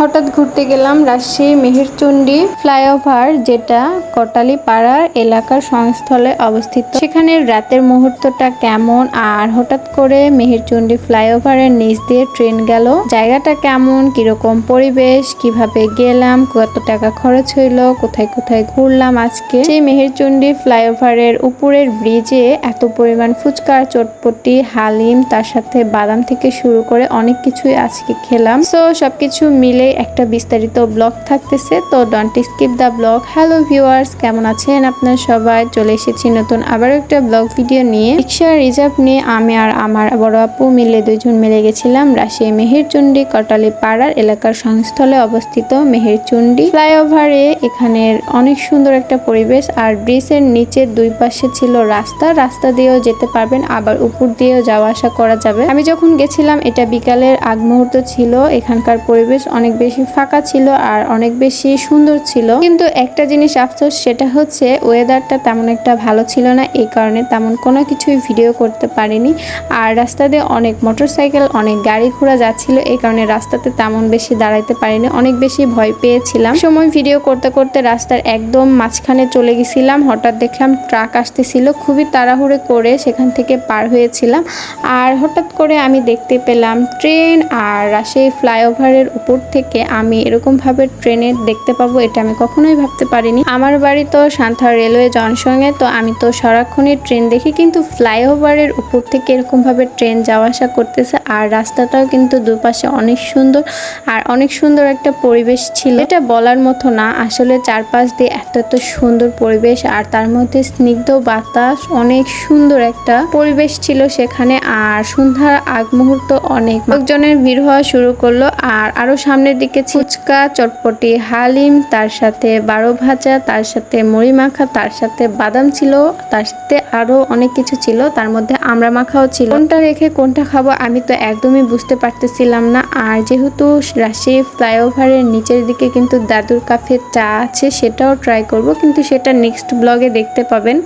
হঠাৎ ঘুরতে গেলাম রাজশাহী মেহেরচণ্ডী ফ্লাইওভার, যেটা কোটালীপাড়ার এলাকার সংস্থলে অবস্থিত। সেখানে রাতের মুহূর্তটা কেমন, আর হঠাৎ করে মেহেরচণ্ডী ফ্লাইওভারের নিচ দিয়ে ট্রেন গেল, জায়গাটা কেমন, কিরকম পরিবেশ, কিভাবে গেলাম, কত টাকা খরচ হইলো, কোথায় কোথায় ঘুরলাম আজকে। সেই মেহেরচণ্ডী ফ্লাইওভারের উপরের ব্রিজে এত পরিমাণ ফুচকা, চটপটি, হালিম, তার সাথে বাদাম থেকে শুরু করে অনেক কিছুই আজকে খেলাম। সো সবকিছু মিলে একটা বিস্তারিত ব্লগ থাকতেছে, তো don't skip the blog. Hello viewers, কেমন আছেন আপনারা সবাই? চলে এসেছি নতুন আবার একটা ব্লগ ভিডিও নিয়ে। রিক্সা রিজার্ভ নিয়ে আমি আর আমার বড় আপু মিলে দুইজন মিলে গেছিলাম রাজশাহী মেহেরচণ্ডী কোটালীপাড়ার এলাকার সংস্থলে অবস্থিত মেহেরচণ্ডী ফ্লাইওভারে। এখানের অনেক সুন্দর একটা পরিবেশ, আর ব্রিজের নিচের দুই পাশে ছিল রাস্তা দিয়েও যেতে পারবেন, আবার উপর দিয়েও যাওয়া আসা করা যাবে। আমি যখন গেছিলাম এটা বিকালের আগ মুহূর্ত ছিল। এখানকার পরিবেশ অনেক বেশি ফাঁকা ছিল আর অনেক বেশি সুন্দর ছিল, কিন্তু একটা জিনিস আফসোস, সেটা হচ্ছে ওয়েদারটা তেমন একটা ভালো ছিল না, এই কারণে তেমন কোনো কিছুই ভিডিও করতে পারিনি। আর রাস্তা দিয়ে অনেক মোটরসাইকেল, অনেক গাড়ি ঘোড়া যাচ্ছিল, এই কারণে রাস্তাতে তেমন বেশি দাঁড়াইতে পারিনি, অনেক বেশি ভয় পেয়েছিলাম। সময় ভিডিও করতে করতে রাস্তার একদম মাঝখানে চলে গেছিলাম, হঠাৎ দেখলাম ট্রাক আসতেছিল, খুবই তাড়াহুড়ো করে সেখান থেকে পার হয়েছিলাম। আর হঠাৎ করে আমি দেখতে পেলাম ট্রেন, আর রাজশাহী ফ্লাইওভারের উপর থেকে আমি এরকমভাবে ট্রেনে দেখতে পাবো এটা আমি কখনোই ভাবতে পারিনি। আমার বাড়ি তো সান্তাহার রেলওয়ে জংশনে, তো আমি তো সারাক্ষণই ট্রেন দেখি, কিন্তু ফ্লাইওভারের উপর থেকে এরকমভাবে ট্রেন যাওয়া আসা করতেছে। আর রাস্তাটাও কিন্তু দুপাশে অনেক সুন্দর, আর অনেক সুন্দর একটা পরিবেশ ছিল, এটা বলার মতো না। আসলে চারপাশ দিয়ে এত সুন্দর পরিবেশ, আর তার মধ্যে স্নিগ্ধ বাতাস, অনেক সুন্দর একটা পরিবেশ ছিল সেখানে। আর সন্ধ্যার আগ মুহূর্ত অনেক লোকজনের ভিড় হওয়া শুরু করলো, আর আরো সামনের দিকে ফুচকা, চটপটি, হালিম, তার সাথে বারো ভাজা, তার সাথে মুড়ি মাখা, তার সাথে বাদাম ছিল, তার সাথে আরো অনেক কিছু ছিল, তার মধ্যে আমড়া মাখাও ছিল। কোনটা রেখে কোনটা খাবো আমি তো একদমই বুঝতে পারতেছিলাম না। আর যেহেতু রাজশাহী ফ্লাইওভারের নিচের দিকে কিন্তু দাদুর কাফে চা আছে, সেটাও ট্রাই করব, কিন্তু সেটা নেক্সট ব্লগে দেখতে পাবেন।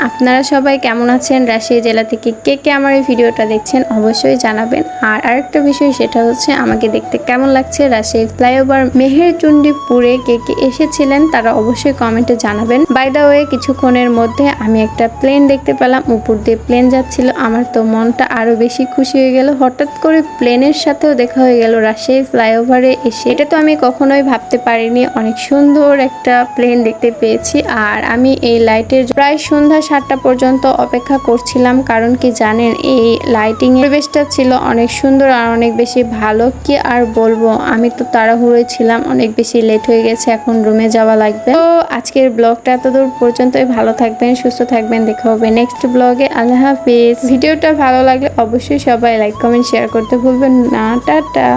আপনারা সবাই কেমন আছেন? রাজশাহী জেলা থেকে কে কে আমার এই ভিডিওটা দেখছেন অবশ্যই জানাবেন। আর আরেকটা বিষয়, সেটা হচ্ছে আমাকে দেখতে কেমন লাগছে রাজশাহী ফ্লাইওভার মেহেরচণ্ডীপুরে কে কে এসেছিলেন তারা অবশ্যই কমেন্টে জানাবেন। বাই দ্য ওয়ে, কিছুক্ষণের মধ্যে আমি একটা প্লেন দেখতে পেলাম, উপর দিয়ে প্লেন যাচ্ছিল, আমার তো মনটা আরো বেশি খুশি হয়ে গেল। হঠাৎ করে প্লেনের সাথেও দেখা হয়ে গেল রাজশাহী ফ্লাইওভারে এসে, এটা তো আমি কখনোই ভাবতে পারিনি। অনেক সুন্দর একটা প্লেন দেখতে পেয়েছি। আর আমি এই লাইটের প্রায় সন্ধ্যা 7টা পর্যন্ত অপেক্ষা করছিলাম, কারণ কি জানেন, এই লাইটিং পরিবেশটা ছিল অনেক সুন্দর আর অনেক বেশি ভালো। কি আর বলবো, আমি তো তাড়াহুড়োয় ছিলাম, অনেক বেশি লেট হয়ে গেছে, এখন রুমে যাওয়া লাগবে। তো আজকের ব্লগটা এতদূর পর্যন্তই। ভালো থাকবেন, সুস্থ থাকবেন, দেখা হবে নেক্সট ব্লগে। আল্লাহ হাফিজ। ভিডিওটা ভালো লাগলে অবশ্যই সবাই লাইক, কমেন্ট, শেয়ার করতে ভুলবেন না। টাটা।